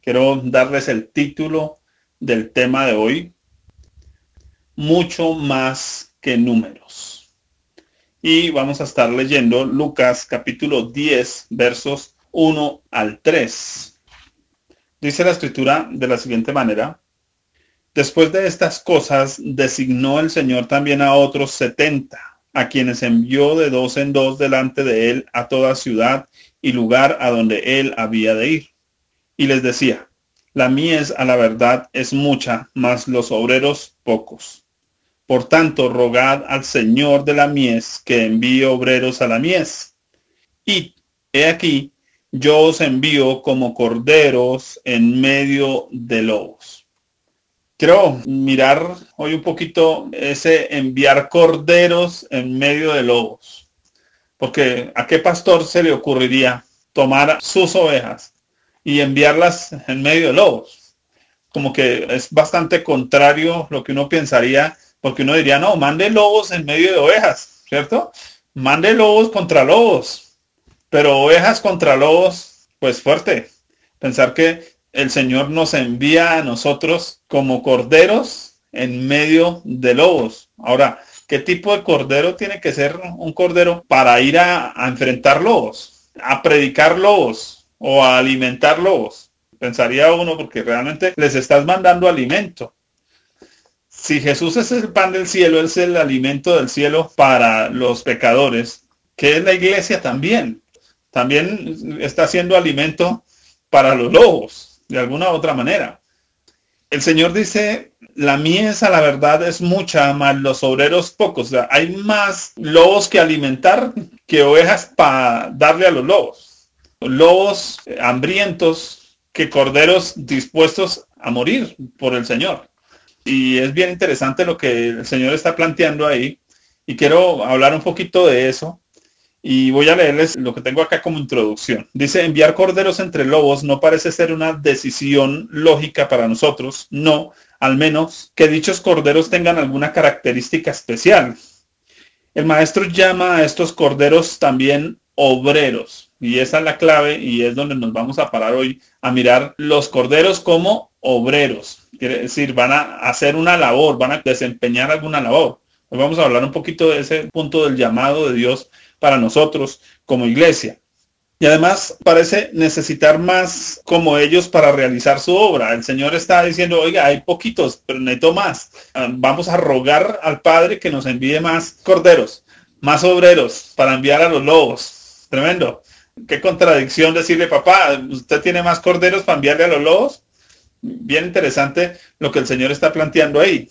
Quiero darles el título del tema de hoy: mucho más que números. Y vamos a estar leyendo Lucas capítulo 10, versos 1 al 3. Dice la escritura de la siguiente manera: después de estas cosas, designó el Señor también a otros 70, a quienes envió de dos en dos delante de él a toda ciudad y lugar a donde él había de ir. Y les decía: la mies a la verdad es mucha, mas los obreros pocos. Por tanto, rogad al Señor de la mies que envíe obreros a la mies. Y he aquí, yo os envío como corderos en medio de lobos. Quiero mirar hoy un poquito ese enviar corderos en medio de lobos. Porque ¿a qué pastor se le ocurriría tomar sus ovejas y enviarlas en medio de lobos? Como que es bastante contrario lo que uno pensaría, porque uno diría, no, mande lobos en medio de ovejas, ¿cierto? Mande lobos contra lobos, pero ovejas contra lobos, pues fuerte. Pensar que el Señor nos envía a nosotros como corderos en medio de lobos. Ahora, ¿qué tipo de cordero tiene que ser un cordero para ir a enfrentar lobos, a predicar lobos o a alimentar lobos? Pensaría uno, porque realmente les estás mandando alimento. Si Jesús es el pan del cielo, es el alimento del cielo para los pecadores, ¿qué es la iglesia también? También está haciendo alimento para los lobos, de alguna u otra manera. El Señor dice: la mies a la verdad es mucha, mas los obreros pocos. O sea, hay más lobos que alimentar que ovejas para darle a los lobos. Lobos hambrientos que corderos dispuestos a morir por el Señor. Y es bien interesante lo que el Señor está planteando ahí. Y quiero hablar un poquito de eso. Y voy a leerles lo que tengo acá como introducción. Dice: enviar corderos entre lobos no parece ser una decisión lógica para nosotros. No, al menos que dichos corderos tengan alguna característica especial. El maestro llama a estos corderos también obreros. Y esa es la clave, y es donde nos vamos a parar hoy, a mirar los corderos como obreros. Quiere decir, van a hacer una labor, van a desempeñar alguna labor. Hoy vamos a hablar un poquito de ese punto del llamado de Dios para nosotros como iglesia. Y además parece necesitar más como ellos para realizar su obra. El Señor está diciendo: oiga, hay poquitos, pero necesito más. Vamos a rogar al Padre que nos envíe más corderos, más obreros para enviar a los lobos. Tremendo. Qué contradicción decirle: papá, ¿usted tiene más corderos para enviarle a los lobos? Bien interesante lo que el Señor está planteando ahí.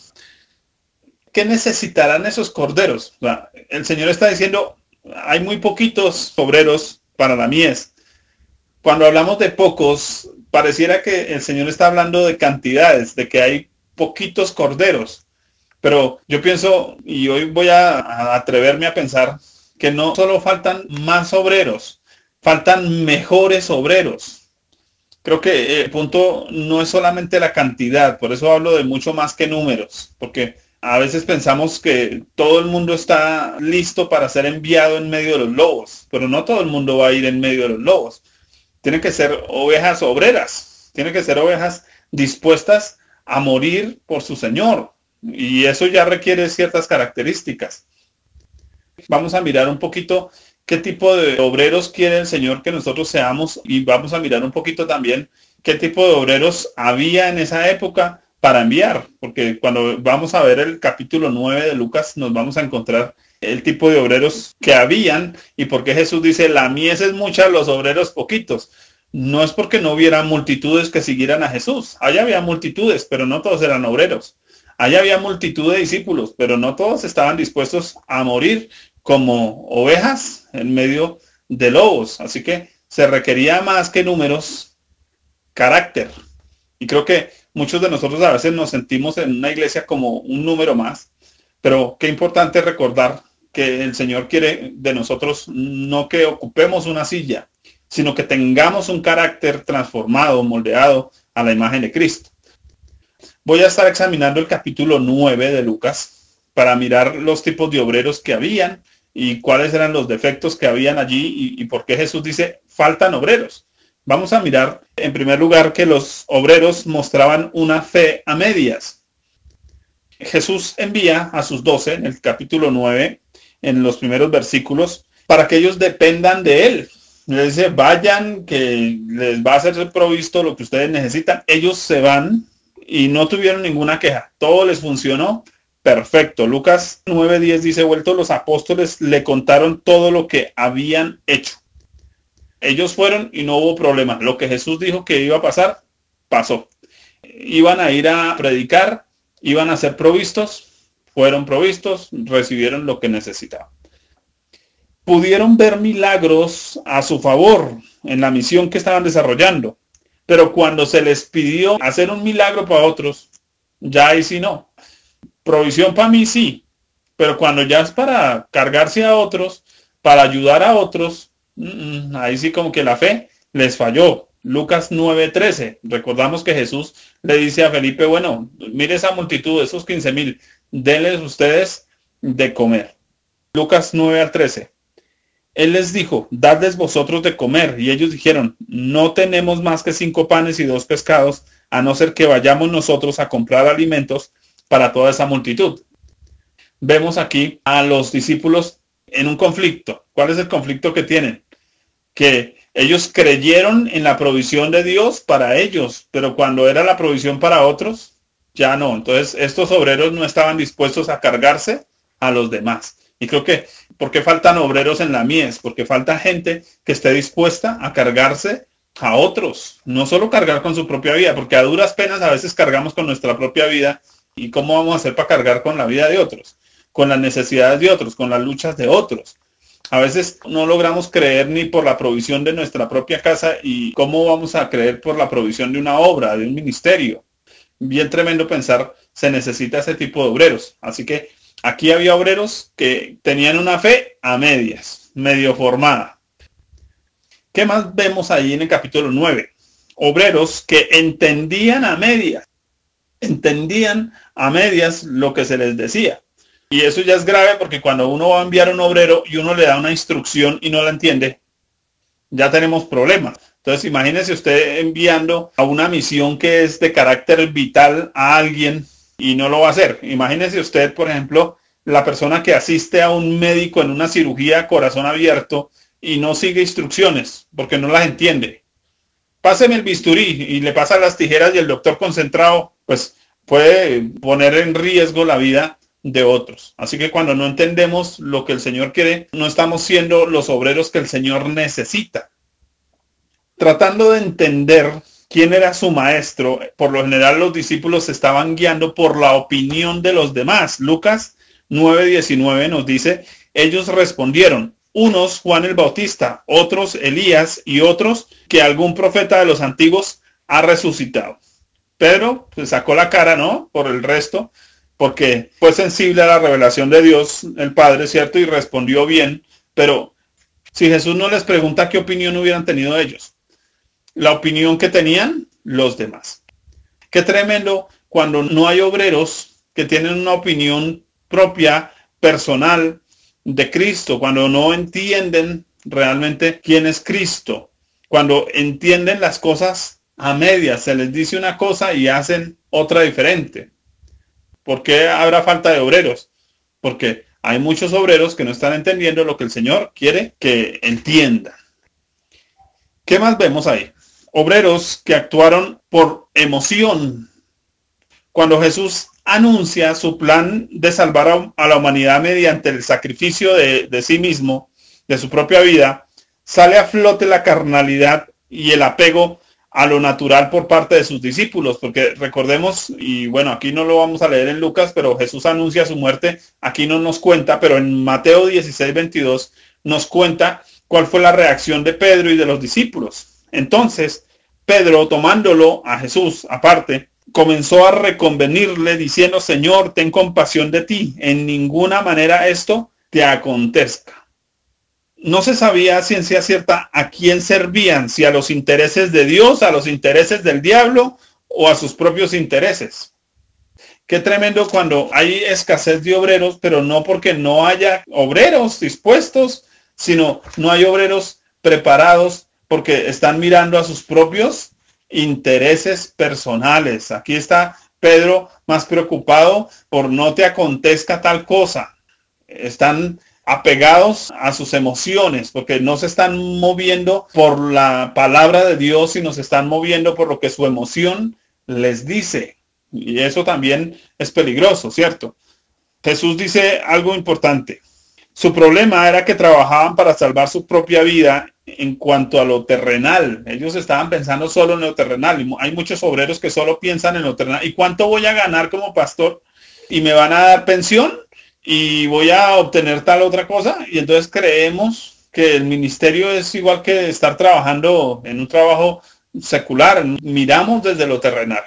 ¿Qué necesitarán esos corderos? O sea, el Señor está diciendo: hay muy poquitos obreros para la mies. Cuando hablamos de pocos, pareciera que el Señor está hablando de cantidades, de que hay poquitos corderos. Pero yo pienso, y hoy voy a atreverme a pensar, que no solo faltan más obreros, faltan mejores obreros. Creo que el punto no es solamente la cantidad, por eso hablo de mucho más que números, porque a veces pensamos que todo el mundo está listo para ser enviado en medio de los lobos, pero no todo el mundo va a ir en medio de los lobos. Tienen que ser ovejas obreras, tienen que ser ovejas dispuestas a morir por su Señor, y eso ya requiere ciertas características. Vamos a mirar un poquito qué tipo de obreros quiere el Señor que nosotros seamos, y vamos a mirar un poquito también qué tipo de obreros había en esa época para enviar, porque cuando vamos a ver el capítulo 9 de Lucas nos vamos a encontrar el tipo de obreros que habían, y porque Jesús dice: la mies es mucha, los obreros poquitos. No es porque no hubiera multitudes que siguieran a Jesús. Allá había multitudes, pero no todos eran obreros. Allá había multitud de discípulos, pero no todos estaban dispuestos a morir como ovejas en medio de lobos. Así que se requería más que números, carácter. Y creo que muchos de nosotros a veces nos sentimos en una iglesia como un número más, pero qué importante recordar que el Señor quiere de nosotros no que ocupemos una silla, sino que tengamos un carácter transformado, moldeado a la imagen de Cristo. Voy a estar examinando el capítulo 9 de Lucas para mirar los tipos de obreros que habían y cuáles eran los defectos que habían allí y por qué Jesús dice: faltan obreros. Vamos a mirar en primer lugar que los obreros mostraban una fe a medias. Jesús envía a sus 12 en el capítulo 9, en los primeros versículos, para que ellos dependan de él. Les dice, vayan, que les va a ser provisto lo que ustedes necesitan. Ellos se van y no tuvieron ninguna queja. Todo les funcionó perfecto. Lucas 9:10 dice, vueltos los apóstoles le contaron todo lo que habían hecho. Ellos fueron y no hubo problema. Lo que Jesús dijo que iba a pasar, pasó. Iban a ir a predicar, iban a ser provistos, fueron provistos, recibieron lo que necesitaban. Pudieron ver milagros a su favor en la misión que estaban desarrollando, pero cuando se les pidió hacer un milagro para otros, ya ahí sí no. Provisión para mí sí, pero cuando ya es para cargarse a otros, para ayudar a otros, ahí sí como que la fe les falló. Lucas 9:13, recordamos que Jesús le dice a Felipe, bueno, mire esa multitud, esos 15,000, denles ustedes de comer. Lucas 9:13. Él les dijo, dadles vosotros de comer. Y ellos dijeron, no tenemos más que 5 panes y 2 pescados, a no ser que vayamos nosotros a comprar alimentos para toda esa multitud. Vemos aquí a los discípulos en un conflicto. ¿Cuál es el conflicto que tienen? Que ellos creyeron en la provisión de Dios para ellos, pero cuando era la provisión para otros, ya no. Entonces estos obreros no estaban dispuestos a cargarse a los demás. Y creo que, ¿por qué faltan obreros en la mies? Porque falta gente que esté dispuesta a cargarse a otros. No solo cargar con su propia vida, porque a duras penas a veces cargamos con nuestra propia vida. ¿Y cómo vamos a hacer para cargar con la vida de otros? Con las necesidades de otros, con las luchas de otros. A veces no logramos creer ni por la provisión de nuestra propia casa, y cómo vamos a creer por la provisión de una obra, de un ministerio. Bien tremendo pensar, se necesita ese tipo de obreros. Así que aquí había obreros que tenían una fe a medias, medio formada. ¿Qué más vemos ahí en el capítulo 9? Obreros que entendían a medias lo que se les decía. Y eso ya es grave, porque cuando uno va a enviar a un obrero y uno le da una instrucción y no la entiende, ya tenemos problemas. Entonces imagínese usted enviando a una misión que es de carácter vital a alguien y no lo va a hacer. Imagínese usted, por ejemplo, la persona que asiste a un médico en una cirugía a corazón abierto y no sigue instrucciones porque no las entiende. Páseme el bisturí y le pasa las tijeras y el doctor concentrado, pues puede poner en riesgo la vida de otros. Así que cuando no entendemos lo que el Señor quiere, no estamos siendo los obreros que el Señor necesita. Tratando de entender quién era su maestro, por lo general los discípulos se estaban guiando por la opinión de los demás. Lucas 9:19 nos dice, ellos respondieron, unos Juan el Bautista, otros Elías y otros que algún profeta de los antiguos ha resucitado. Pedro pues sacó la cara, ¿no? Por el resto, porque fue sensible a la revelación de Dios, el Padre, ¿cierto? Y respondió bien, pero si Jesús no les pregunta qué opinión hubieran tenido ellos, la opinión que tenían los demás. Qué tremendo cuando no hay obreros que tienen una opinión propia, personal, de Cristo, cuando no entienden realmente quién es Cristo, cuando entienden las cosas a medias, se les dice una cosa y hacen otra diferente. ¿Por qué habrá falta de obreros? Porque hay muchos obreros que no están entendiendo lo que el Señor quiere que entiendan. ¿Qué más vemos ahí? Obreros que actuaron por emoción. Cuando Jesús anuncia su plan de salvar a la humanidad mediante el sacrificio de sí mismo, de su propia vida, sale a flote la carnalidad y el apego a lo natural por parte de sus discípulos, porque recordemos, y bueno, aquí no lo vamos a leer en Lucas, pero Jesús anuncia su muerte, aquí no nos cuenta, pero en Mateo 16:22 nos cuenta cuál fue la reacción de Pedro y de los discípulos. Entonces, Pedro, tomándolo a Jesús aparte, comenzó a reconvenirle diciendo, Señor, ten compasión de ti, en ninguna manera esto te acontezca. No se sabía a ciencia cierta a quién servían, si a los intereses de Dios, a los intereses del diablo o a sus propios intereses. Qué tremendo cuando hay escasez de obreros, pero no porque no haya obreros dispuestos, sino no hay obreros preparados porque están mirando a sus propios intereses personales. Aquí está Pedro más preocupado por no te acontezca tal cosa. Están apegados a sus emociones, porque no se están moviendo por la palabra de Dios, sino se están moviendo por lo que su emoción les dice. Y eso también es peligroso, ¿cierto? Jesús dice algo importante. Su problema era que trabajaban para salvar su propia vida en cuanto a lo terrenal. Ellos estaban pensando solo en lo terrenal. Y hay muchos obreros que solo piensan en lo terrenal. ¿Y cuánto voy a ganar como pastor? ¿Y me van a dar pensión? ¿Y voy a obtener tal otra cosa? Y entonces creemos que el ministerio es igual que estar trabajando en un trabajo secular. Miramos desde lo terrenal.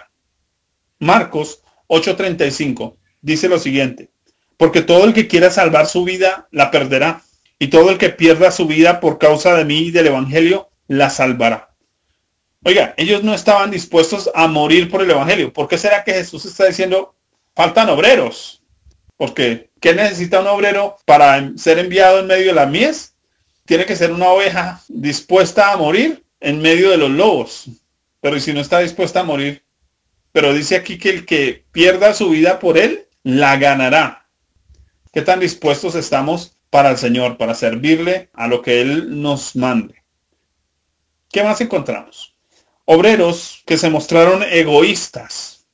Marcos 8:35 dice lo siguiente. Porque todo el que quiera salvar su vida, la perderá. Y todo el que pierda su vida por causa de mí y del evangelio, la salvará. Oiga, ellos no estaban dispuestos a morir por el evangelio. ¿Por qué será que Jesús está diciendo, faltan obreros? Porque, ¿qué necesita un obrero para ser enviado en medio de la mies? Tiene que ser una oveja dispuesta a morir en medio de los lobos. Pero ¿y si no está dispuesta a morir? Pero dice aquí que el que pierda su vida por él, la ganará. ¿Qué tan dispuestos estamos para el Señor, para servirle a lo que Él nos mande? ¿Qué más encontramos? Obreros que se mostraron egoístas.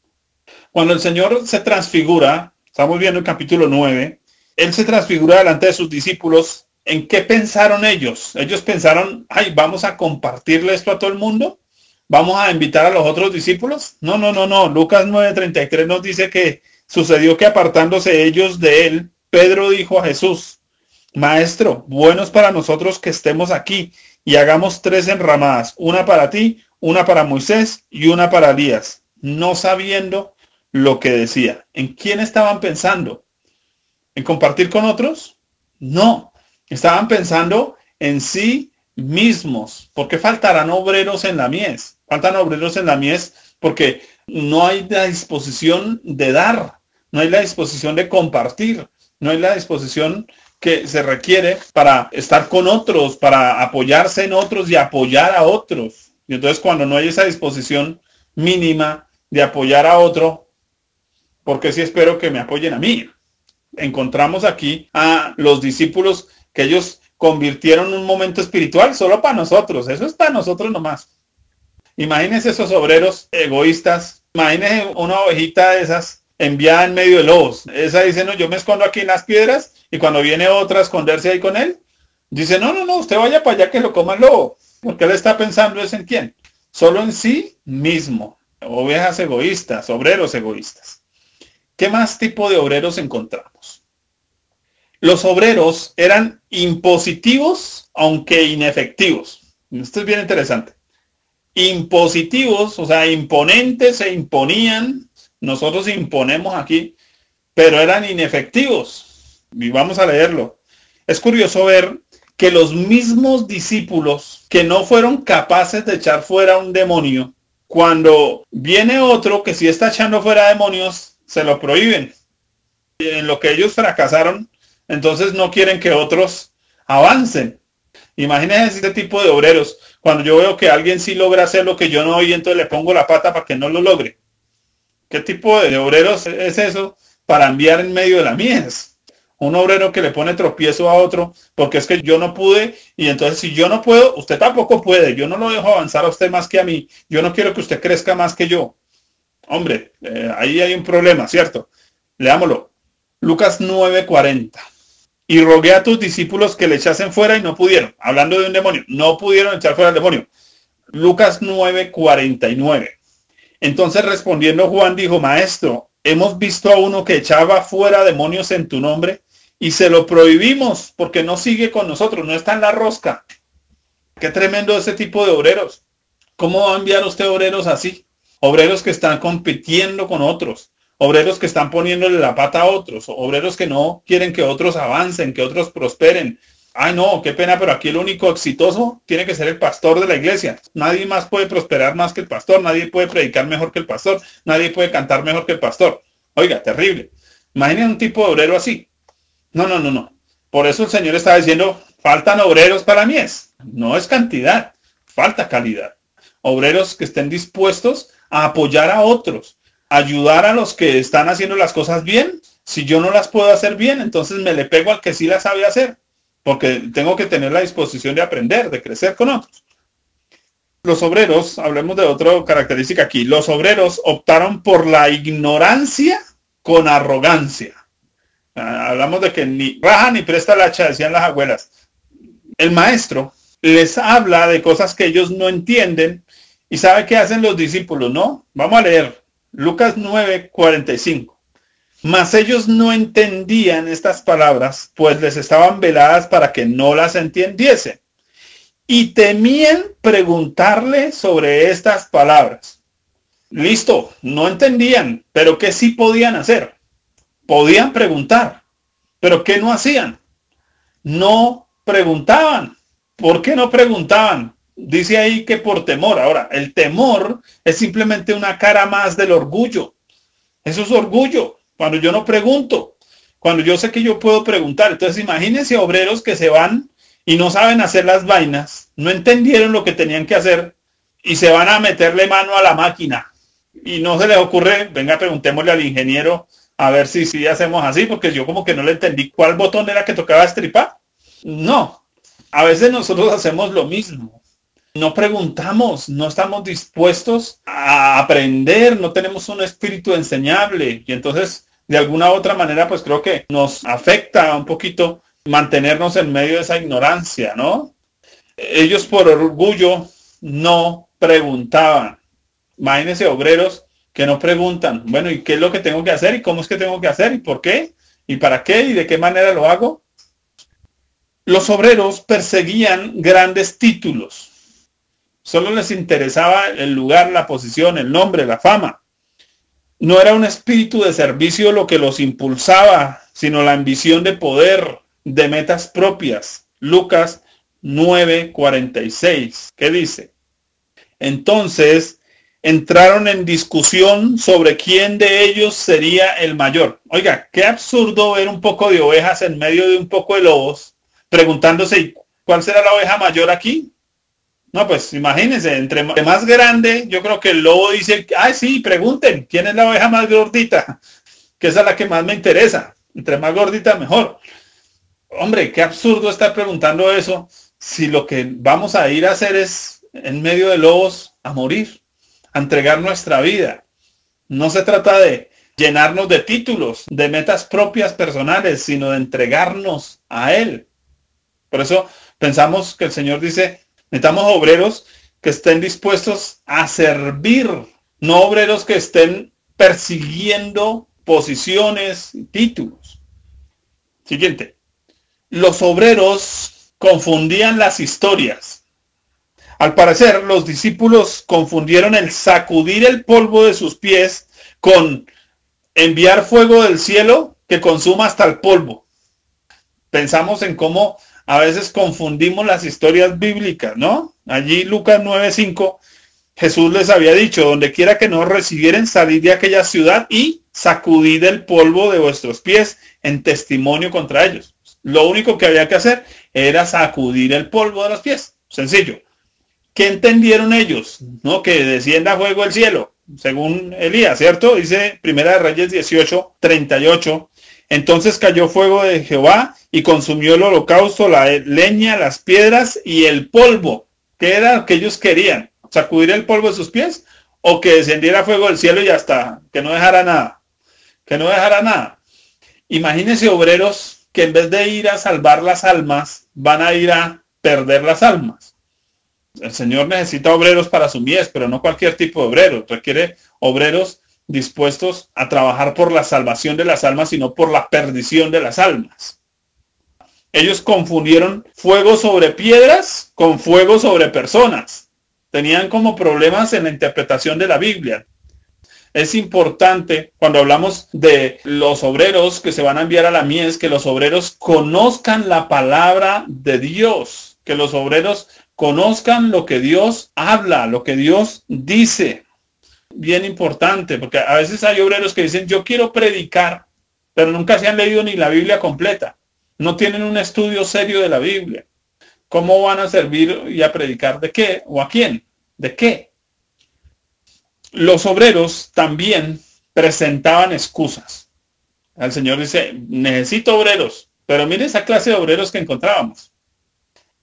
Cuando el Señor se transfigura, estamos viendo el capítulo 9, Él se transfigura delante de sus discípulos. ¿En qué pensaron ellos? Ellos pensaron, ay, vamos a compartirle esto a todo el mundo. ¿Vamos a invitar a los otros discípulos? No. Lucas 9:33 nos dice que sucedió que apartándose ellos de Él, Pedro dijo a Jesús, Maestro, bueno es para nosotros que estemos aquí y hagamos 3 enramadas, una para ti, una para Moisés y una para Elías, no sabiendo lo que decía. ¿En quién estaban pensando? ¿En compartir con otros? No, estaban pensando en sí mismos. ¿Por qué faltarán obreros en la mies? Faltan obreros en la mies porque no hay la disposición de dar, no hay la disposición de compartir. No hay la disposición que se requiere para estar con otros, para apoyarse en otros y apoyar a otros. Y entonces cuando no hay esa disposición mínima de apoyar a otro, porque sí espero que me apoyen a mí. Encontramos aquí a los discípulos que ellos convirtieron un momento espiritual solo para nosotros. Eso es para nosotros nomás. Imagínense esos obreros egoístas. Imagínense una ovejita de esas enviada en medio de lobos. Esa dice, no, yo me escondo aquí en las piedras y cuando viene otra a esconderse ahí con él, dice, no, usted vaya para allá que lo coma el lobo. Porque él está pensando es en quién. Solo en sí mismo. Ovejas egoístas, obreros egoístas. ¿Qué más tipo de obreros encontramos? Los obreros eran impositivos, aunque inefectivos. Esto es bien interesante. Impositivos, o sea, imponentes, se imponían. Nosotros imponemos aquí, pero eran inefectivos. Y vamos a leerlo. Es curioso ver que los mismos discípulos que no fueron capaces de echar fuera un demonio, cuando viene otro que sí está echando fuera demonios, se lo prohíben. En lo que ellos fracasaron, entonces no quieren que otros avancen. Imagínense este tipo de obreros. Cuando yo veo que alguien sí logra hacer lo que yo no, y entonces le pongo la pata para que no lo logre. ¿Qué tipo de obreros es eso para enviar en medio de la mies? Un obrero que le pone tropiezo a otro porque es que yo no pude y entonces si yo no puedo, usted tampoco puede. Yo no lo dejo avanzar a usted más que a mí. Yo no quiero que usted crezca más que yo. Hombre, ahí hay un problema, ¿cierto? Leámoslo. Lucas 9:40. Y rogué a tus discípulos que le echasen fuera y no pudieron. Hablando de un demonio. No pudieron echar fuera al demonio. Lucas 9:49. Entonces respondiendo Juan dijo, Maestro, hemos visto a uno que echaba fuera demonios en tu nombre y se lo prohibimos porque no sigue con nosotros, no está en la rosca. Qué tremendo ese tipo de obreros. ¿Cómo va a enviar usted obreros así? Obreros que están compitiendo con otros, obreros que están poniéndole la pata a otros, obreros que no quieren que otros avancen, que otros prosperen. Ay, no, qué pena, pero aquí el único exitoso tiene que ser el pastor de la iglesia. Nadie más puede prosperar más que el pastor, nadie puede predicar mejor que el pastor, nadie puede cantar mejor que el pastor. Oiga, terrible. Imaginen un tipo de obrero así. No. Por eso el Señor está diciendo, faltan obreros para mies. No es cantidad, falta calidad. Obreros que estén dispuestos a apoyar a otros, ayudar a los que están haciendo las cosas bien. Si yo no las puedo hacer bien, entonces me le pego al que sí las sabe hacer, porque tengo que tener la disposición de aprender, de crecer con otros. Los obreros, hablemos de otra característica aquí, los obreros optaron por la ignorancia con arrogancia. Hablamos de que ni raja ni presta la hacha, decían las abuelas. El maestro les habla de cosas que ellos no entienden y sabe qué hacen los discípulos, ¿no? Vamos a leer Lucas 9:45. Mas ellos no entendían estas palabras, pues les estaban veladas para que no las entendiesen. Y temían preguntarle sobre estas palabras. Listo, no entendían, pero ¿qué sí podían hacer? Podían preguntar, pero ¿qué no hacían? No preguntaban. ¿Por qué no preguntaban? Dice ahí que por temor. Ahora, el temor es simplemente una cara más del orgullo. Eso es orgullo. Cuando yo no pregunto, cuando yo sé que yo puedo preguntar. Entonces imagínense obreros que se van y no saben hacer las vainas, no entendieron lo que tenían que hacer y se van a meterle mano a la máquina. Y no se les ocurre, venga, preguntémosle al ingeniero a ver si hacemos así, porque yo como que no le entendí cuál botón era que tocaba estripar. No, a veces nosotros hacemos lo mismo. No preguntamos, no estamos dispuestos a aprender, no tenemos un espíritu enseñable. Y entonces, de alguna u otra manera, pues creo que nos afecta un poquito mantenernos en medio de esa ignorancia, ¿no? Ellos por orgullo no preguntaban. Imagínense obreros que no preguntan, bueno, ¿y qué es lo que tengo que hacer? ¿Y cómo es que tengo que hacer? ¿Y por qué? ¿Y para qué? ¿Y de qué manera lo hago? Los obreros perseguían grandes títulos. Solo les interesaba el lugar, la posición, el nombre, la fama. No era un espíritu de servicio lo que los impulsaba, sino la ambición de poder, de metas propias. Lucas 9:46. ¿Qué dice? Entonces entraron en discusión sobre quién de ellos sería el mayor. Oiga, qué absurdo ver un poco de ovejas en medio de un poco de lobos, preguntándose ¿cuál será la oveja mayor aquí? No, pues imagínense, entre más grande, yo creo que el lobo dice, sí, pregunten, ¿quién es la oveja más gordita? Que esa es la que más me interesa. Entre más gordita, mejor. Hombre, qué absurdo estar preguntando eso si lo que vamos a ir a hacer es, en medio de lobos, a morir, a entregar nuestra vida. No se trata de llenarnos de títulos, de metas propias personales, sino de entregarnos a Él. Por eso pensamos que el Señor dice, necesitamos obreros que estén dispuestos a servir, no obreros que estén persiguiendo posiciones y títulos. Siguiente. Los obreros confundían las historias. Al parecer, los discípulos confundieron el sacudir el polvo de sus pies con enviar fuego del cielo que consuma hasta el polvo. Pensamos en cómo a veces confundimos las historias bíblicas, ¿no? Allí Lucas 9:5, Jesús les había dicho, donde quiera que nos recibieren, salid de aquella ciudad y sacudid el polvo de vuestros pies en testimonio contra ellos. Lo único que había que hacer era sacudir el polvo de los pies. Sencillo. ¿Qué entendieron ellos? ¿No? Que descienda fuego del cielo, según Elías, ¿cierto? Dice Primera de Reyes 18:38. Entonces cayó fuego de Jehová y consumió el holocausto, la leña, las piedras y el polvo. ¿Qué era lo que ellos querían? ¿Sacudir el polvo de sus pies? ¿O que descendiera fuego del cielo y hasta que no dejara nada? Que no dejara nada. Imagínense obreros que en vez de ir a salvar las almas, van a ir a perder las almas. El Señor necesita obreros para su mies, pero no cualquier tipo de obrero. Requiere obreros dispuestos a trabajar por la salvación de las almas, sino por la perdición de las almas. Ellos confundieron fuego sobre piedras con fuego sobre personas. Tenían como problemas en la interpretación de la Biblia. Es importante, cuando hablamos de los obreros que se van a enviar a la mies, que los obreros conozcan la palabra de Dios, que los obreros conozcan lo que Dios habla, lo que Dios dice. Bien importante, porque a veces hay obreros que dicen, yo quiero predicar, pero nunca se han leído ni la Biblia completa. No tienen un estudio serio de la Biblia. ¿Cómo van a servir y a predicar de qué? ¿O a quién? ¿De qué? Los obreros también presentaban excusas. El Señor dice, necesito obreros, pero mire esa clase de obreros que encontrábamos.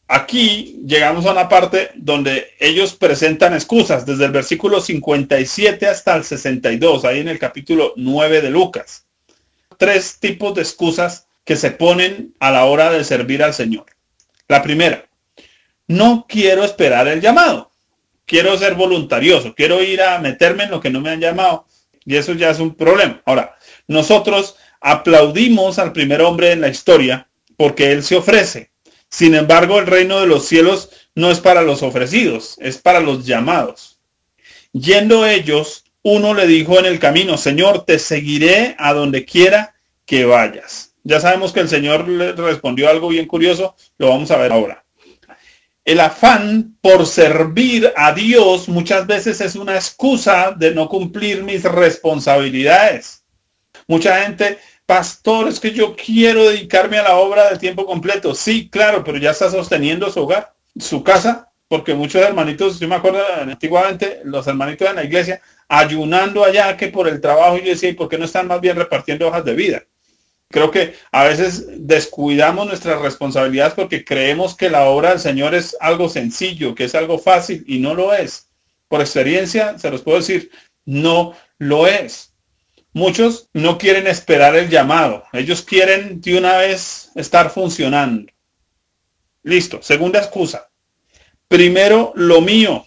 Aquí llegamos a una parte donde ellos presentan excusas, desde el versículo 57 hasta el 62, ahí en el capítulo 9 de Lucas. 3 tipos de excusas que se ponen a la hora de servir al Señor. La primera, no quiero esperar el llamado. Quiero ser voluntarioso, quiero ir a meterme en lo que no me han llamado. Y eso ya es un problema. Ahora, nosotros aplaudimos al primer hombre en la historia porque él se ofrece. Sin embargo, el reino de los cielos no es para los ofrecidos, es para los llamados. Yendo ellos, uno le dijo en el camino, Señor, te seguiré a donde quiera que vayas. Ya sabemos que el Señor le respondió algo bien curioso, lo vamos a ver ahora. El afán por servir a Dios muchas veces es una excusa de no cumplir mis responsabilidades. Mucha gente, pastor, es que yo quiero dedicarme a la obra de tiempo completo. Sí, claro, pero ya está sosteniendo su hogar, su casa, porque muchos hermanitos, yo me acuerdo antiguamente, los hermanitos de la iglesia, ayunando allá que por el trabajo, y yo decía, ¿y por qué no están más bien repartiendo hojas de vida? Creo que a veces descuidamos nuestras responsabilidades porque creemos que la obra del Señor es algo sencillo, que es algo fácil, y no lo es. Por experiencia, se los puedo decir, no lo es. Muchos no quieren esperar el llamado. Ellos quieren de una vez estar funcionando. Listo. Segunda excusa. Primero, lo mío.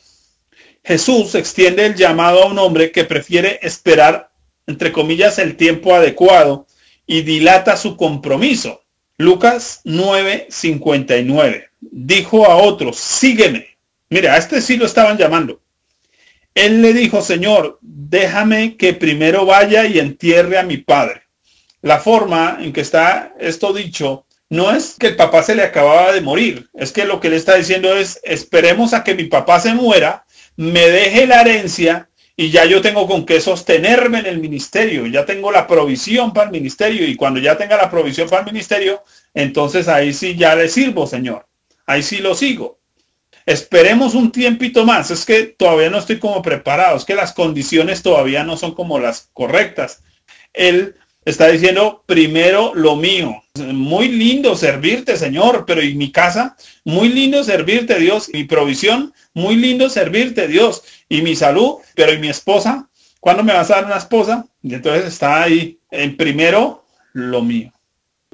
Jesús extiende el llamado a un hombre que prefiere esperar, entre comillas, el tiempo adecuado y dilata su compromiso. Lucas 9:59. Dijo a otros, sígueme. Mira, a este sí lo estaban llamando. Él le dijo, Señor, déjame que primero vaya y entierre a mi padre. La forma en que está esto dicho no es que el papá se le acababa de morir. Es que lo que le está diciendo es, esperemos a que mi papá se muera, me deje la herencia y ya yo tengo con qué sostenerme en el ministerio. Ya tengo la provisión para el ministerio y cuando ya tenga la provisión para el ministerio, entonces ahí sí ya le sirvo, Señor. Ahí sí lo sigo. Esperemos un tiempito más. Es que todavía no estoy como preparado. Es que las condiciones todavía no son como las correctas. Él está diciendo, primero lo mío. Muy lindo servirte, Señor, pero ¿y mi casa? Muy lindo servirte, Dios. Mi provisión, muy lindo servirte, Dios. Y mi salud, pero ¿y mi esposa? ¿Cuándo me vas a dar una esposa? Y entonces está ahí, en primero lo mío.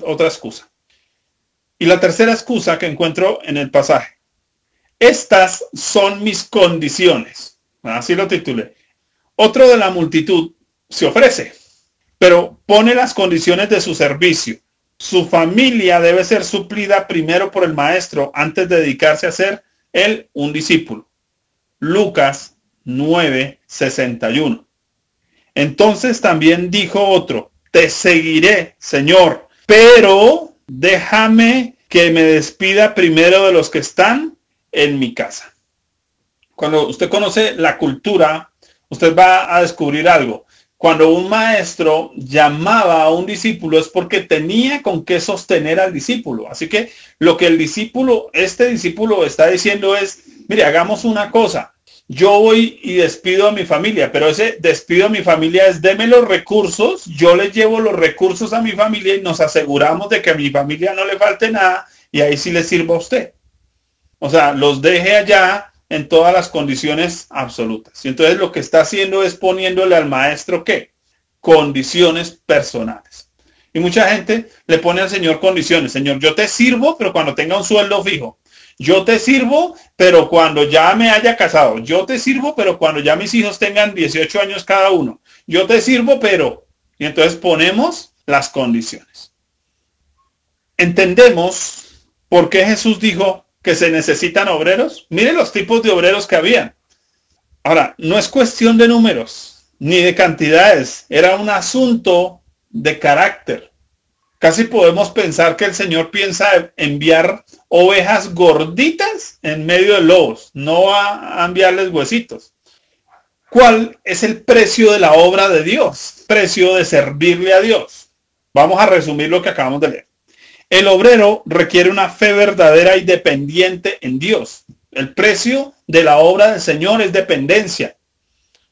Otra excusa. Y la tercera excusa que encuentro en el pasaje. Estas son mis condiciones. Así lo titulé. Otro de la multitud se ofrece, pero pone las condiciones de su servicio. Su familia debe ser suplida primero por el maestro antes de dedicarse a ser él un discípulo. Lucas 9:61. Entonces también dijo otro, te seguiré, Señor, pero déjame que me despida primero de los que están en mi casa. Cuando usted conoce la cultura, usted va a descubrir algo. Cuando un maestro llamaba a un discípulo es porque tenía con qué sostener al discípulo. Así que lo que este discípulo está diciendo es, mire, hagamos una cosa. Yo voy y despido a mi familia, pero ese despido a mi familia es deme los recursos, yo le llevo los recursos a mi familia y nos aseguramos de que a mi familia no le falte nada y ahí sí le sirvo a usted. O sea, los deje allá en todas las condiciones absolutas. Y entonces lo que está haciendo es poniéndole al maestro, ¿qué? Condiciones personales. Y mucha gente le pone al Señor condiciones. Señor, yo te sirvo, pero cuando tenga un sueldo fijo. Yo te sirvo, pero cuando ya me haya casado. Yo te sirvo, pero cuando ya mis hijos tengan 18 años cada uno. Yo te sirvo, pero... Y entonces ponemos las condiciones. Entendemos por qué Jesús dijo que se necesitan obreros. Miren los tipos de obreros que había. Ahora, no es cuestión de números ni de cantidades. Era un asunto de carácter. Casi podemos pensar que el Señor piensa enviar ovejas gorditas en medio de lobos. No va a enviarles huesitos. ¿Cuál es el precio de la obra de Dios? Precio de servirle a Dios. Vamos a resumir lo que acabamos de leer. El obrero requiere una fe verdadera y dependiente en Dios. El precio de la obra del Señor es dependencia.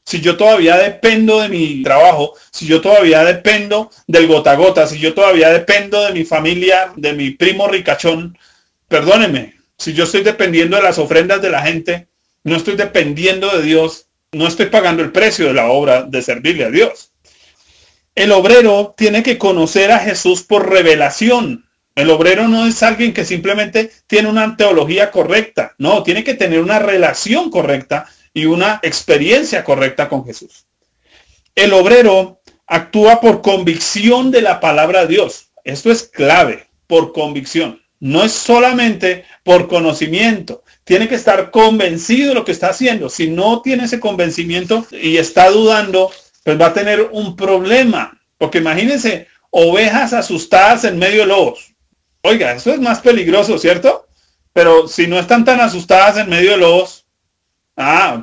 Si yo todavía dependo de mi trabajo, si yo todavía dependo del gota a gota, si yo todavía dependo de mi familia, de mi primo ricachón, perdóneme, si yo estoy dependiendo de las ofrendas de la gente, no estoy dependiendo de Dios, no estoy pagando el precio de la obra de servirle a Dios. El obrero tiene que conocer a Jesús por revelación. El obrero no es alguien que simplemente tiene una teología correcta, no, tiene que tener una relación correcta y una experiencia correcta con Jesús. El obrero actúa por convicción de la palabra de Dios. Esto es clave, por convicción. No es solamente por conocimiento. Tiene que estar convencido de lo que está haciendo. Si no tiene ese convencimiento y está dudando, pues va a tener un problema. Porque imagínense, ovejas asustadas en medio de lobos. Oiga, eso es más peligroso, ¿cierto? Pero si no están tan asustadas en medio de lobos,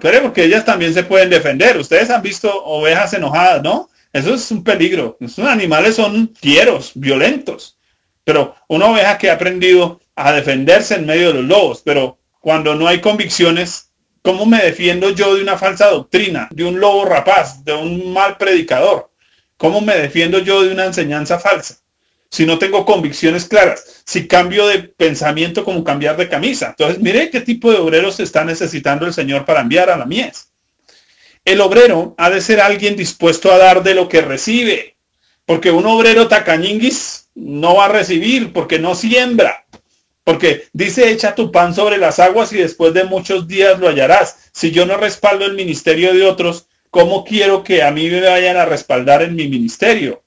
pero porque ellas también se pueden defender. Ustedes han visto ovejas enojadas, ¿no? Eso es un peligro. Esos animales son fieros, violentos. Pero una oveja que ha aprendido a defenderse en medio de los lobos, pero cuando no hay convicciones, ¿cómo me defiendo yo de una falsa doctrina, de un lobo rapaz, de un mal predicador? ¿Cómo me defiendo yo de una enseñanza falsa? Si no tengo convicciones claras, si cambio de pensamiento como cambiar de camisa. Entonces, mire qué tipo de obreros está necesitando el Señor para enviar a la mies. El obrero ha de ser alguien dispuesto a dar de lo que recibe, porque un obrero tacañinguis no va a recibir, porque no siembra. Porque dice, echa tu pan sobre las aguas y después de muchos días lo hallarás. Si yo no respaldo el ministerio de otros, ¿cómo quiero que a mí me vayan a respaldar en mi ministerio?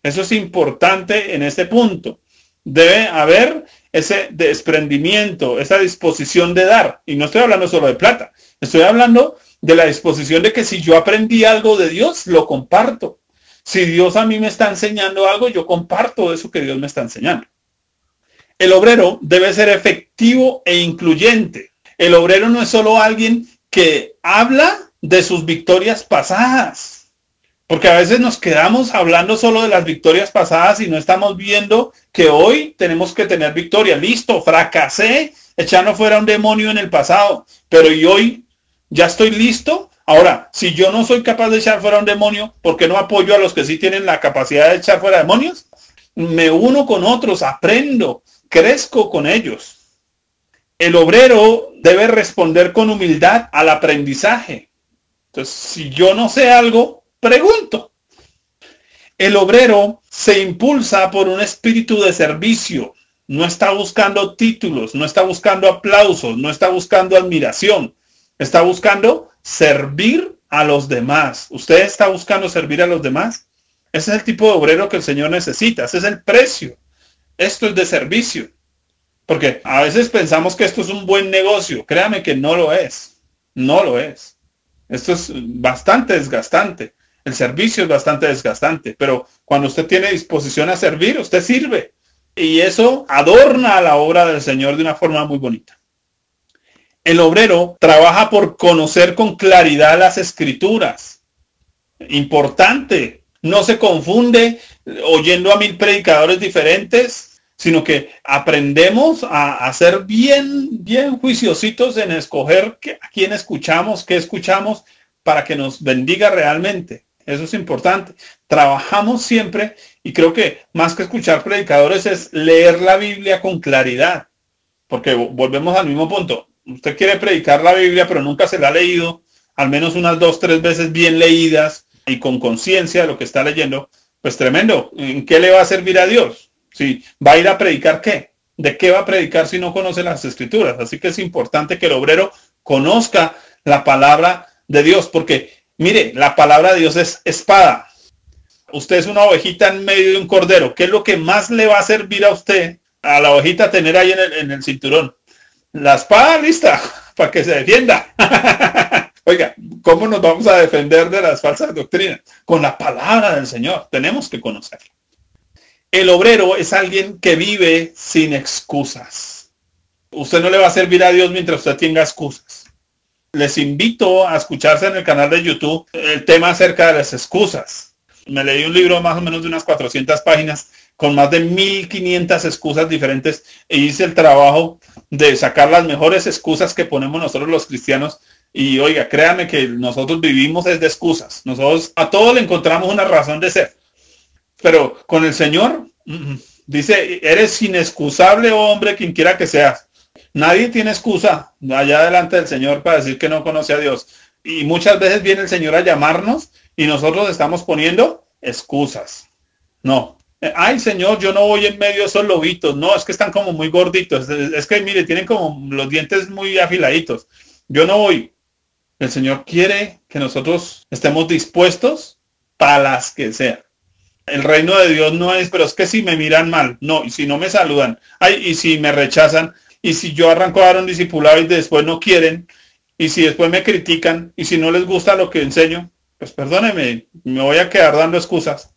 Eso es importante en este punto. Debe haber ese desprendimiento, esa disposición de dar. Y no estoy hablando solo de plata. Estoy hablando de la disposición de que si yo aprendí algo de Dios, lo comparto. Si Dios a mí me está enseñando algo, yo comparto eso que Dios me está enseñando. El obrero debe ser efectivo e incluyente. El obrero no es solo alguien que habla de sus victorias pasadas. Porque a veces nos quedamos hablando solo de las victorias pasadas y no estamos viendo que hoy tenemos que tener victoria. Listo, fracasé echando fuera un demonio en el pasado, pero ¿y hoy ya estoy listo? Ahora, si yo no soy capaz de echar fuera un demonio, ¿por qué no apoyo a los que sí tienen la capacidad de echar fuera demonios? Me uno con otros, aprendo, crezco con ellos. El obrero debe responder con humildad al aprendizaje. Entonces, si yo no sé algo, pregunto. El obrero se impulsa por un espíritu de servicio. No está buscando títulos, no está buscando aplausos, no está buscando admiración. Está buscando servir a los demás. ¿Usted está buscando servir a los demás? Ese es el tipo de obrero que el Señor necesita. Ese es el precio. Esto es de servicio. Porque a veces pensamos que esto es un buen negocio. Créame que no lo es. No lo es. Esto es bastante desgastante. El servicio es bastante desgastante. Pero cuando usted tiene disposición a servir, usted sirve. Y eso adorna la obra del Señor de una forma muy bonita. El obrero trabaja por conocer con claridad las Escrituras. Importante. No se confunde oyendo a 1000 predicadores diferentes, sino que aprendemos a ser bien juiciositos en escoger a quién escuchamos, qué escuchamos, para que nos bendiga realmente. Eso es importante. Trabajamos siempre, y creo que más que escuchar predicadores es leer la Biblia con claridad. Porque volvemos al mismo punto. Usted quiere predicar la Biblia, pero nunca se la ha leído, al menos unas 2, 3 veces bien leídas y con conciencia de lo que está leyendo, pues tremendo. ¿En qué le va a servir a Dios? Si va a ir a predicar, ¿qué? ¿De qué va a predicar si no conoce las Escrituras? Así que es importante que el obrero conozca la palabra de Dios, porque mire, la palabra de Dios es espada. Usted es una ovejita en medio de un cordero. ¿Qué es lo que más le va a servir a usted, a la ovejita, tener ahí en el cinturón? La espada lista para que se defienda. Oiga, ¿cómo nos vamos a defender de las falsas doctrinas? Con la palabra del Señor. Tenemos que conocerla. El obrero es alguien que vive sin excusas. Usted no le va a servir a Dios mientras usted tenga excusas. Les invito a escucharse en el canal de YouTube el tema acerca de las excusas. Me leí un libro más o menos de unas 400 páginas con más de 1500 excusas diferentes, e hice el trabajo de sacar las mejores excusas que ponemos nosotros los cristianos. Y oiga, créanme que nosotros vivimos es de excusas. Nosotros a todos le encontramos una razón de ser. Pero con el Señor, dice, eres inexcusable, oh hombre, quien quiera que seas. Nadie tiene excusa allá delante del Señor para decir que no conoce a Dios. Y muchas veces viene el Señor a llamarnos y nosotros estamos poniendo excusas. No. Ay, Señor, yo no voy en medio de esos lobitos. No, es que están como muy gorditos. Es que, mire, tienen como los dientes muy afiladitos. Yo no voy. El Señor quiere que nosotros estemos dispuestos para las que sean. El reino de Dios no es, pero es que si me miran mal, no, y si no me saludan, ay, y si me rechazan, y si yo arranco a dar un discipulado y después no quieren, y si después me critican, y si no les gusta lo que enseño, pues perdónenme, me voy a quedar dando excusas.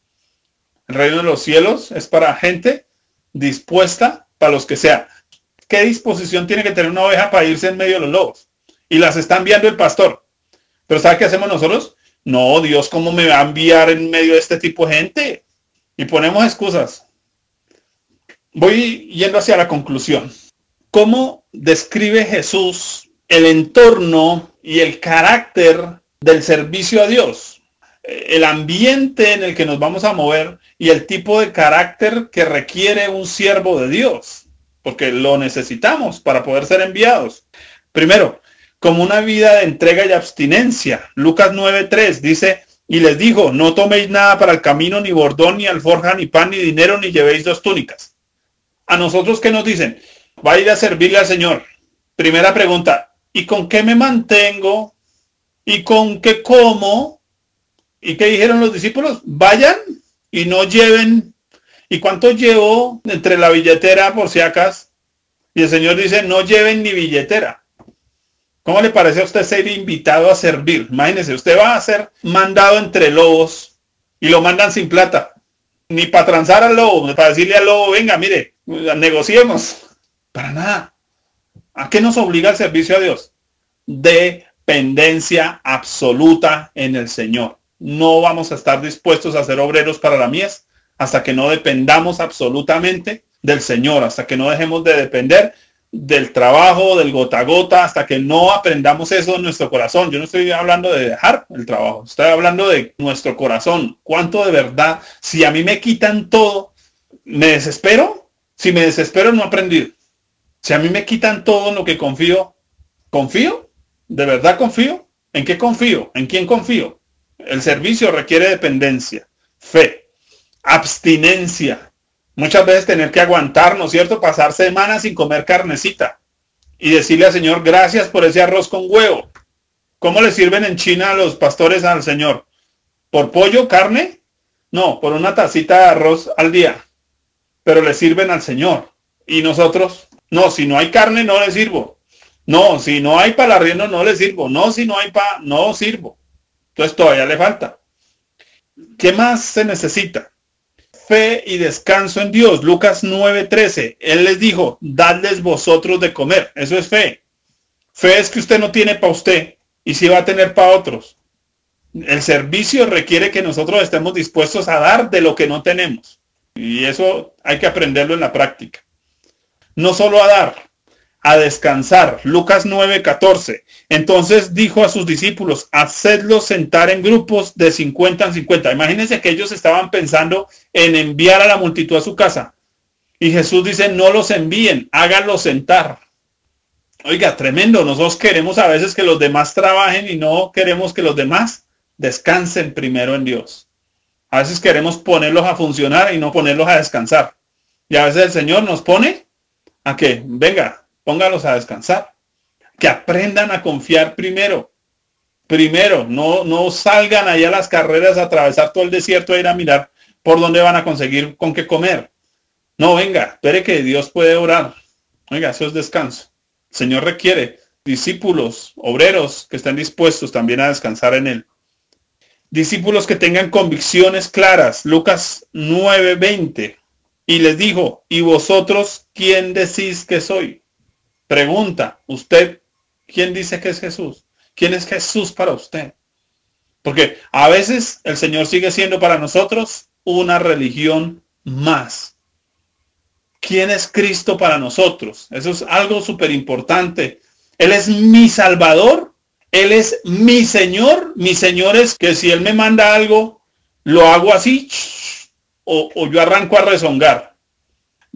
El reino de los cielos es para gente dispuesta, para los que sea. ¿Qué disposición tiene que tener una oveja para irse en medio de los lobos? Y las está enviando el pastor. Pero ¿sabe qué hacemos nosotros? No, Dios, ¿cómo me va a enviar en medio de este tipo de gente? Y ponemos excusas. Voy yendo hacia la conclusión. ¿Cómo describe Jesús el entorno y el carácter del servicio a Dios? El ambiente en el que nos vamos a mover y el tipo de carácter que requiere un siervo de Dios. Porque lo necesitamos para poder ser enviados. Primero, como una vida de entrega y abstinencia. Lucas 9:3 dice, y les dijo, no toméis nada para el camino, ni bordón, ni alforja, ni pan, ni dinero, ni llevéis 2 túnicas. A nosotros, ¿qué nos dicen? Va a ir a servirle al Señor. Primera pregunta, ¿y con qué me mantengo? ¿Y con qué como? ¿Y qué dijeron los discípulos? Vayan y no lleven. ¿Y cuánto llevo entre la billetera por si acaso? Y el Señor dice, no lleven ni billetera. ¿Cómo le parece a usted ser invitado a servir? Imagínese, usted va a ser mandado entre lobos y lo mandan sin plata. Ni para transar al lobo, para decirle al lobo, venga, mire, negociemos. Para nada. ¿A qué nos obliga el servicio a Dios? Dependencia absoluta en el Señor. No vamos a estar dispuestos a ser obreros para la mies hasta que no dependamos absolutamente del Señor, hasta que no dejemos de depender del trabajo, del gota a gota, hasta que no aprendamos eso en nuestro corazón. Yo no estoy hablando de dejar el trabajo, estoy hablando de nuestro corazón. ¿Cuánto de verdad? Si a mí me quitan todo, ¿me desespero? Si me desespero, no aprendí. Si a mí me quitan todo en lo que confío, ¿confío? ¿De verdad confío? ¿En qué confío? ¿En quién confío? El servicio requiere dependencia, fe, abstinencia. Muchas veces tener que aguantar, ¿no es cierto? Pasar semanas sin comer carnecita. Y decirle al Señor, gracias por ese arroz con huevo. ¿Cómo le sirven en China a los pastores al Señor? ¿Por pollo, carne? No, por una tacita de arroz al día. Pero le sirven al Señor. ¿Y nosotros? No, si no hay carne, no le sirvo. No, si no hay para el arriendo, no le sirvo. No, si no hay para, no sirvo. Entonces todavía le falta. ¿Qué más se necesita? Fe y descanso en Dios. Lucas 9:13. Él les dijo, dadles vosotros de comer. Eso es fe. Fe es que usted no tiene para usted y sí va a tener para otros. El servicio requiere que nosotros estemos dispuestos a dar de lo que no tenemos. Y eso hay que aprenderlo en la práctica. No solo a dar, a descansar. Lucas 9:14. Entonces dijo a sus discípulos, hacedlos sentar en grupos de 50 en 50. Imagínense que ellos estaban pensando en enviar a la multitud a su casa. Y Jesús dice, no los envíen, háganlos sentar. Oiga, tremendo. Nosotros queremos a veces que los demás trabajen y no queremos que los demás descansen primero en Dios. A veces queremos ponerlos a funcionar y no ponerlos a descansar. Y a veces el Señor nos pone a que, venga, póngalos a descansar. Que aprendan a confiar primero. Primero, no salgan allá a las carreras a atravesar todo el desierto e ir a mirar por dónde van a conseguir con qué comer. No, venga, espere que Dios puede orar. Oiga, eso es descanso. El Señor requiere discípulos, obreros que estén dispuestos también a descansar en Él. Discípulos que tengan convicciones claras. Lucas 9:20. Y les dijo, ¿y vosotros quién decís que soy? Pregunta, ¿usted quién dice que es Jesús? ¿Quién es Jesús para usted? Porque a veces el Señor sigue siendo para nosotros una religión más. ¿Quién es Cristo para nosotros? Eso es algo súper importante. Él es mi Salvador. Él es mi Señor. Mi Señor es que si Él me manda algo, lo hago así o yo arranco a rezongar.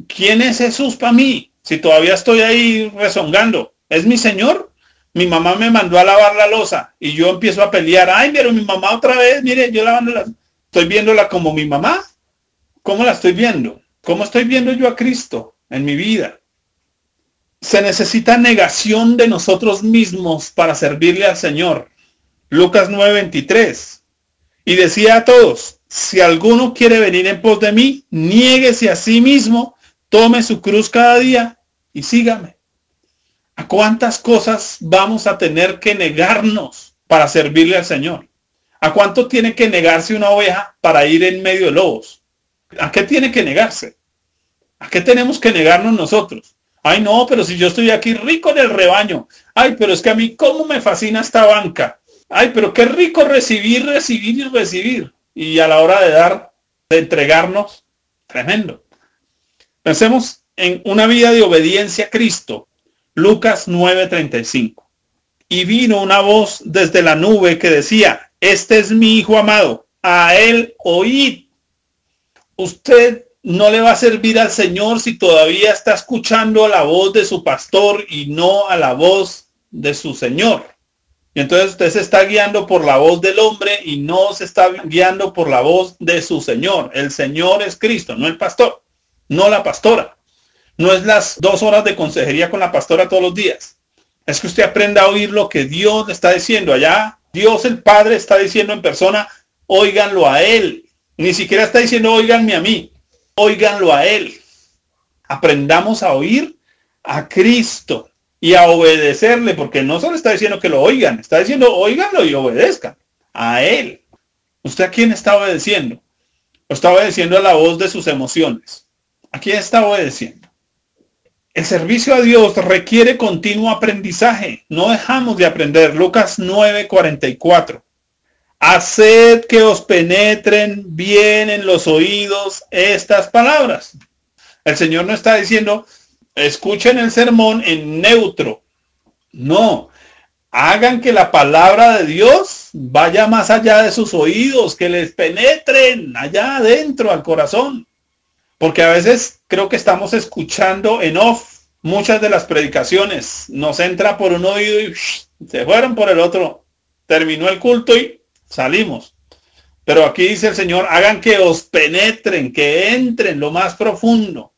¿Quién es Jesús para mí? Si todavía estoy ahí rezongando. ¿Es mi Señor? Mi mamá me mandó a lavar la loza y yo empiezo a pelear. Ay, pero mi mamá otra vez, mire, yo lavándola. ¿Estoy viéndola como mi mamá? ¿Cómo la estoy viendo? ¿Cómo estoy viendo yo a Cristo en mi vida? Se necesita negación de nosotros mismos para servirle al Señor. Lucas 9:23. Y decía a todos, si alguno quiere venir en pos de mí, niéguese a sí mismo, tome su cruz cada día y sígame. ¿A cuántas cosas vamos a tener que negarnos para servirle al Señor? ¿A cuánto tiene que negarse una oveja para ir en medio de lobos? ¿A qué tiene que negarse? ¿A qué tenemos que negarnos nosotros? Ay, no, pero si yo estoy aquí rico en el rebaño. Ay, pero es que a mí cómo me fascina esta banca. Ay, pero qué rico recibir, recibir y recibir. Y a la hora de dar, de entregarnos, tremendo. Pensemos en una vida de obediencia a Cristo. Lucas 9:35. Y vino una voz desde la nube que decía, este es mi Hijo amado, a él oíd. Usted no le va a servir al Señor si todavía está escuchando la voz de su pastor y no a la voz de su Señor. Y entonces usted se está guiando por la voz del hombre y no se está guiando por la voz de su Señor. El Señor es Cristo, no el pastor, no la pastora. No es las 2 horas de consejería con la pastora todos los días. Es que usted aprenda a oír lo que Dios le está diciendo. Allá Dios el Padre está diciendo en persona, óiganlo a Él. Ni siquiera está diciendo, óiganme a mí. Óiganlo a Él. Aprendamos a oír a Cristo y a obedecerle, porque no solo está diciendo que lo oigan, está diciendo, óiganlo y obedezcan a Él. ¿Usted a quién está obedeciendo? ¿O está obedeciendo a la voz de sus emociones? ¿A quién está obedeciendo? El servicio a Dios requiere continuo aprendizaje. No dejamos de aprender. Lucas 9:44. Haced que os penetren bien en los oídos estas palabras. El Señor no está diciendo, escuchen el sermón en neutro. No, hagan que la palabra de Dios vaya más allá de sus oídos, que les penetren allá adentro al corazón. Porque a veces creo que estamos escuchando en off muchas de las predicaciones. Nos entra por un oído y se fueron por el otro. Terminó el culto y salimos. Pero aquí dice el Señor, hagan que os penetren, que entren lo más profundo.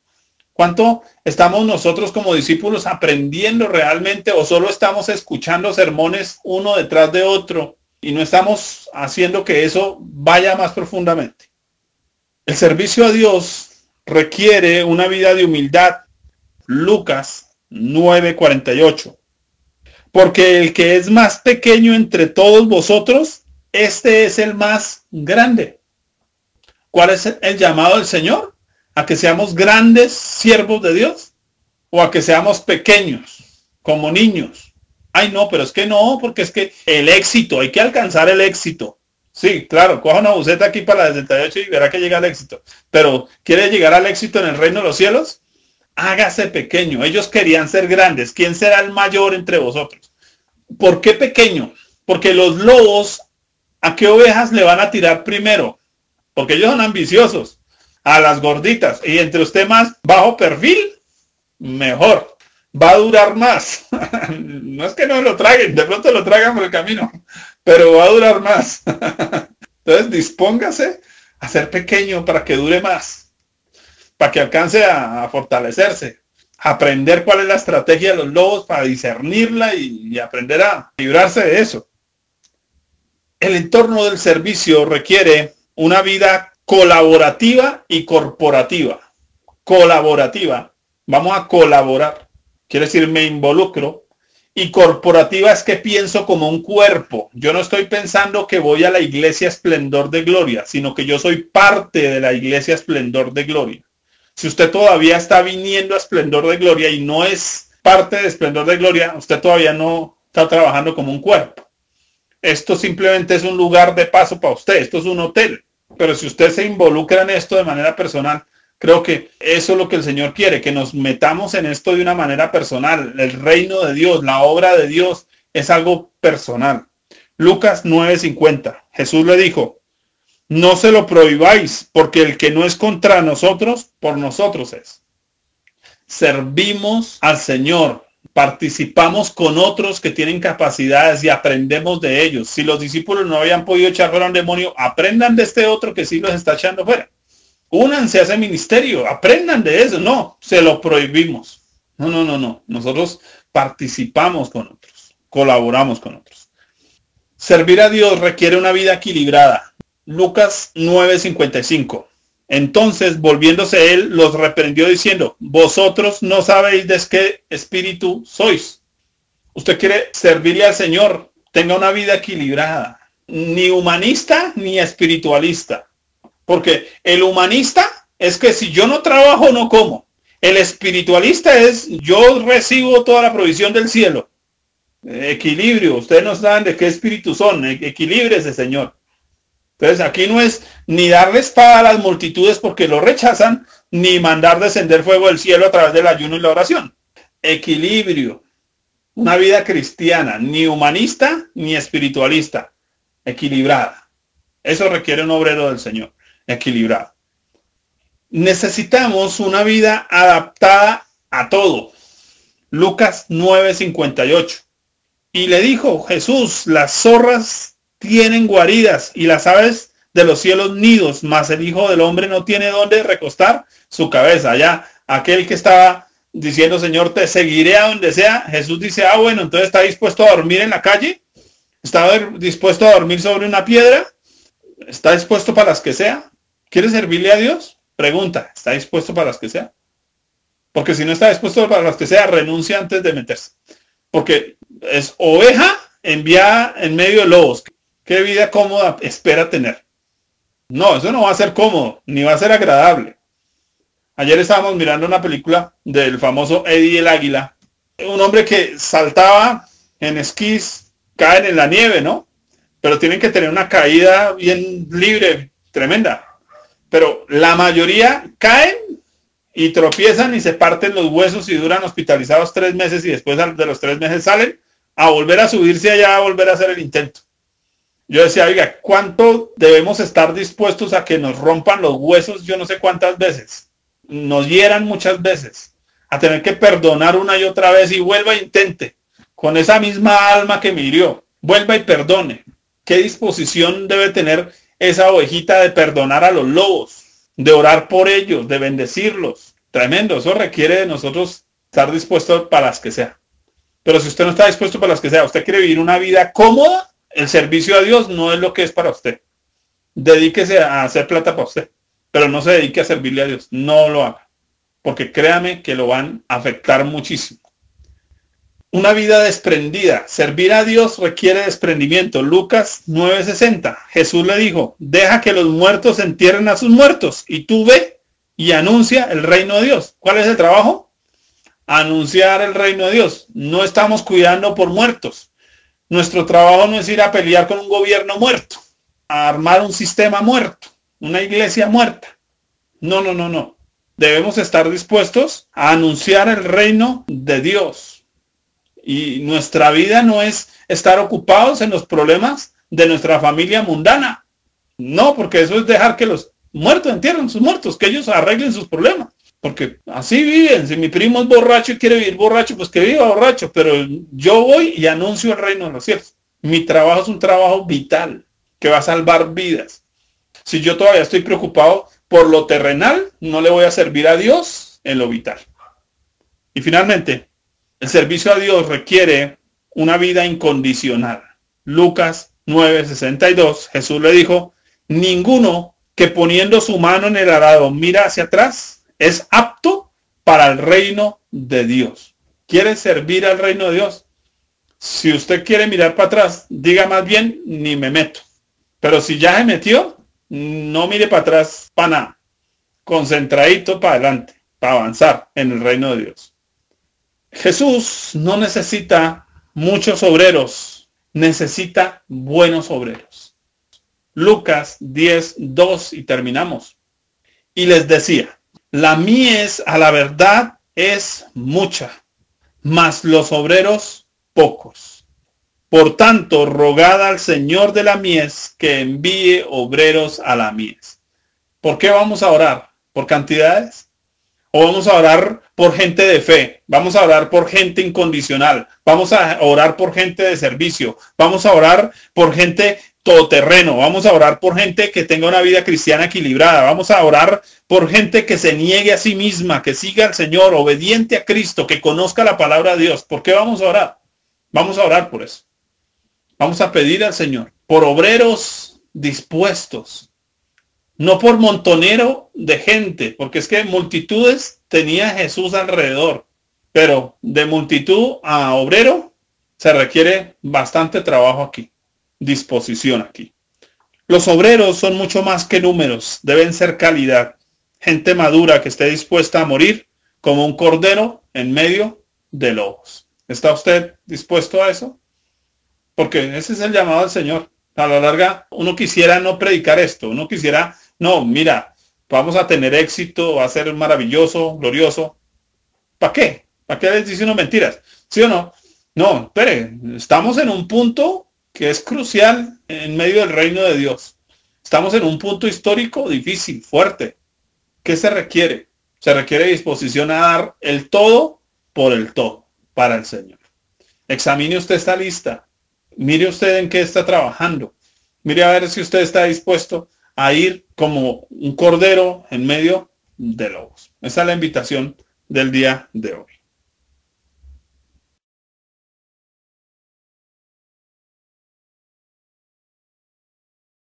¿Cuánto estamos nosotros como discípulos aprendiendo realmente o solo estamos escuchando sermones uno detrás de otro y no estamos haciendo que eso vaya más profundamente? El servicio a Dios requiere una vida de humildad. Lucas 9:48. Porque el que es más pequeño entre todos vosotros, este es el más grande. ¿Cuál es el llamado del Señor? ¿A que seamos grandes siervos de Dios? ¿O a que seamos pequeños, como niños? Ay, no, pero es que no, porque es que el éxito, hay que alcanzar el éxito. Sí, claro, coja una buceta aquí para la 68 y verá que llega al éxito. Pero, ¿quiere llegar al éxito en el reino de los cielos? Hágase pequeño. Ellos querían ser grandes. ¿Quién será el mayor entre vosotros? ¿Por qué pequeño? Porque los lobos, ¿a qué ovejas le van a tirar primero? Porque ellos son ambiciosos. A las gorditas. Y entre usted más bajo perfil, mejor. Va a durar más. No es que no lo traguen, de pronto lo tragan por el camino, pero va a durar más. Entonces dispóngase a ser pequeño para que dure más, para que alcance a fortalecerse, a aprender cuál es la estrategia de los lobos para discernirla y aprender a librarse de eso. El entorno del servicio requiere una vida colaborativa y corporativa. Colaborativa. Vamos a colaborar. Quiere decir, me involucro. Y corporativa es que pienso como un cuerpo. Yo no estoy pensando que voy a la iglesia Esplendor de Gloria, sino que yo soy parte de la iglesia Esplendor de Gloria. Si usted todavía está viniendo a Esplendor de Gloria y no es parte de Esplendor de Gloria, usted todavía no está trabajando como un cuerpo. Esto simplemente es un lugar de paso para usted. Esto es un hotel. Pero si usted se involucra en esto de manera personal, Creo que eso es lo que el Señor quiere, que nos metamos en esto de una manera personal. El reino de Dios, la obra de Dios es algo personal. Lucas 9:50. Jesús le dijo, no se lo prohibáis, porque el que no es contra nosotros, por nosotros es. Servimos al Señor, participamos con otros que tienen capacidades y aprendemos de ellos. Si los discípulos no habían podido echar fuera a un demonio, aprendan de este otro que sí los está echando fuera. Únanse a ese ministerio, aprendan de eso. No, se lo prohibimos. No. Nosotros participamos con otros, colaboramos con otros. Servir a Dios requiere una vida equilibrada. Lucas 9:55. Entonces, volviéndose él, los reprendió diciendo, vosotros no sabéis de qué espíritu sois. Usted quiere servirle al Señor, tenga una vida equilibrada, ni humanista ni espiritualista. Porque el humanista es que si yo no trabajo, no como. El espiritualista es yo recibo toda la provisión del cielo. Equilibrio, ustedes no saben de qué espíritu son, equilíbrese, Señor. Entonces aquí no es ni darle espada a las multitudes porque lo rechazan, ni mandar descender fuego del cielo a través del ayuno y la oración. Equilibrio. Una vida cristiana, ni humanista ni espiritualista. Equilibrada. Eso requiere un obrero del Señor. Equilibrado. Necesitamos una vida adaptada a todo. Lucas 9:58. Y le dijo Jesús, las zorras tienen guaridas y las aves de los cielos nidos, mas el Hijo del Hombre no tiene dónde recostar su cabeza. Ya aquel que estaba diciendo, Señor, te seguiré a donde sea, Jesús dice, bueno, entonces está dispuesto a dormir en la calle, está dispuesto a dormir sobre una piedra, está dispuesto para las que sea. ¿Quiere servirle a Dios? Pregunta, ¿está dispuesto para las que sea? Porque si no está dispuesto para las que sea, renuncia antes de meterse. Porque es oveja enviada en medio de lobos. ¿Qué vida cómoda espera tener? No, eso no va a ser cómodo, ni va a ser agradable. Ayer estábamos mirando una película del famoso Eddie el Águila. Un hombre que saltaba en esquís, caen en la nieve, ¿no? Pero tienen que tener una caída bien libre, tremenda. Pero la mayoría caen y tropiezan y se parten los huesos y duran hospitalizados 3 meses y después de los 3 meses salen a volver a subirse allá, a volver a hacer el intento. Yo decía, oiga, ¿cuánto debemos estar dispuestos a que nos rompan los huesos? Yo no sé cuántas veces. Nos hieran muchas veces. A tener que perdonar una y otra vez y vuelva e intente. Con esa misma alma que me hirió. Vuelva y perdone. ¿Qué disposición debe tener esa ovejita de perdonar a los lobos? De orar por ellos, de bendecirlos. Tremendo. Eso requiere de nosotros estar dispuestos para las que sea. Pero si usted no está dispuesto para las que sea, usted quiere vivir una vida cómoda, el servicio a Dios no es lo que es para usted. Dedíquese a hacer plata para usted, pero no se dedique a servirle a Dios. No lo haga, porque créame que lo van a afectar muchísimo. Una vida desprendida. Servir a Dios requiere desprendimiento. Lucas 9:60. Jesús le dijo, deja que los muertos entierren a sus muertos y tú ve y anuncia el reino de Dios. ¿Cuál es el trabajo? Anunciar el reino de Dios. No estamos cuidando por muertos. Nuestro trabajo no es ir a pelear con un gobierno muerto, a armar un sistema muerto, una iglesia muerta. No. Debemos estar dispuestos a anunciar el reino de Dios. Y nuestra vida no es estar ocupados en los problemas de nuestra familia mundana. No, porque eso es dejar que los muertos entierren sus muertos, que ellos arreglen sus problemas. Porque así viven. Si mi primo es borracho y quiere vivir borracho, pues que viva borracho. Pero yo voy y anuncio el reino de los cielos. Mi trabajo es un trabajo vital que va a salvar vidas. Si yo todavía estoy preocupado por lo terrenal, no le voy a servir a Dios en lo vital. Y finalmente, el servicio a Dios requiere una vida incondicional. Lucas 9:62, Jesús le dijo, ninguno que poniendo su mano en el arado mira hacia atrás es apto para el reino de Dios. ¿Quiere servir al reino de Dios? Si usted quiere mirar para atrás, diga más bien, ni me meto. Pero si ya se metió, no mire para atrás para nada. Concentradito para adelante, para avanzar en el reino de Dios. Jesús no necesita muchos obreros, necesita buenos obreros. Lucas 10:2 y terminamos. Y les decía, La mies a la verdad es mucha, mas los obreros pocos. Por tanto, rogad al Señor de la mies que envíe obreros a la mies. ¿Por qué vamos a orar? ¿Por cantidades? ¿O vamos a orar por gente de fe? ¿Vamos a orar por gente incondicional? ¿Vamos a orar por gente de servicio? ¿Vamos a orar por gente todoterreno? ¿Vamos a orar por gente que tenga una vida cristiana equilibrada? ¿Vamos a orar por gente que se niegue a sí misma, que siga al Señor, obediente a Cristo, que conozca la palabra de Dios? ¿Por qué vamos a orar? Vamos a orar por eso. Vamos a pedir al Señor por obreros dispuestos, no por montonero de gente, porque es que multitudes tenía Jesús alrededor, pero de multitud a obrero se requiere bastante trabajo aquí, disposición aquí. Los obreros son mucho más que números, deben ser calidad, gente madura que esté dispuesta a morir como un cordero en medio de lobos. ¿Está usted dispuesto a eso? Porque ese es el llamado del Señor. A la larga, uno quisiera no predicar esto, uno quisiera, no, mira, vamos a tener éxito, va a ser maravilloso, glorioso. ¿Para qué? ¿Para qué les dice uno mentiras? ¿Sí o no? No, espere, estamos en un punto que es crucial en medio del reino de Dios. Estamos en un punto histórico difícil, fuerte. ¿Qué se requiere? Se requiere disposición a dar el todo por el todo para el Señor. Examine usted esta lista. Mire usted en qué está trabajando. Mire a ver si usted está dispuesto a ir como un cordero en medio de lobos. Esa es la invitación del día de hoy.